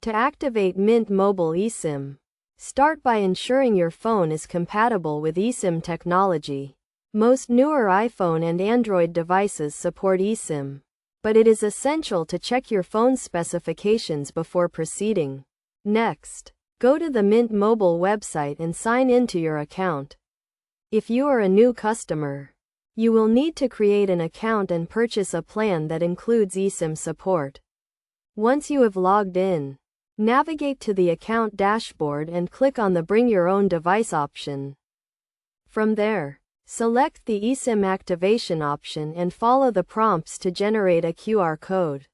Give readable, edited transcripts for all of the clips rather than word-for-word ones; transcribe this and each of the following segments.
To activate Mint Mobile eSIM, start by ensuring your phone is compatible with eSIM technology. Most newer iPhone and Android devices support eSIM, but it is essential to check your phone's specifications before proceeding. Next, go to the Mint Mobile website and sign into your account. If you are a new customer, you will need to create an account and purchase a plan that includes eSIM support. Once you have logged in, navigate to the account dashboard and click on the Bring Your Own Device option. From there, select the eSIM activation option and follow the prompts to generate a QR code.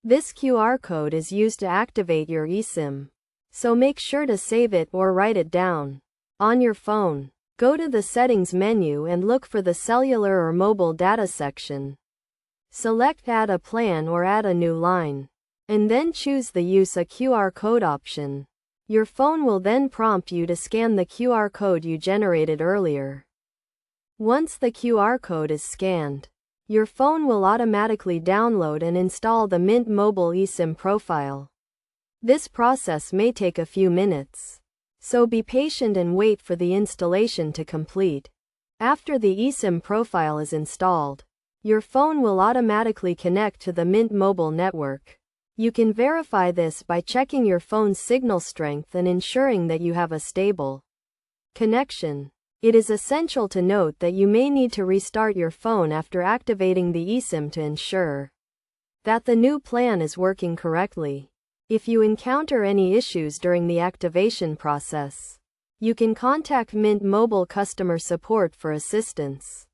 This QR code is used to activate your eSIM, so make sure to save it or write it down. On your phone, go to the Settings menu and look for the Cellular or Mobile Data section. Select Add a Plan or Add a New Line, and then choose the Use a QR code option. Your phone will then prompt you to scan the QR code you generated earlier. Once the QR code is scanned, your phone will automatically download and install the Mint Mobile eSIM profile. This process may take a few minutes, so be patient and wait for the installation to complete. After the eSIM profile is installed, your phone will automatically connect to the Mint Mobile network. You can verify this by checking your phone's signal strength and ensuring that you have a stable connection. It is essential to note that you may need to restart your phone after activating the eSIM to ensure that the new plan is working correctly. If you encounter any issues during the activation process, you can contact Mint Mobile customer support for assistance.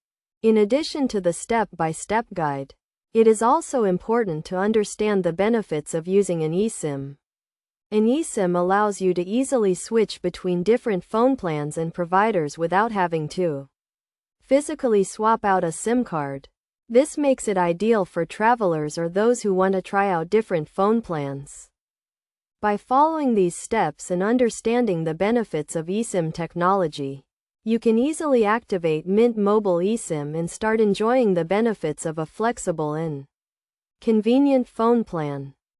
In addition to the step-by-step guide, it is also important to understand the benefits of using an eSIM. An eSIM allows you to easily switch between different phone plans and providers without having to physically swap out a SIM card. This makes it ideal for travelers or those who want to try out different phone plans. By following these steps and understanding the benefits of eSIM technology, you can easily activate Mint Mobile eSIM and start enjoying the benefits of a flexible and convenient phone plan.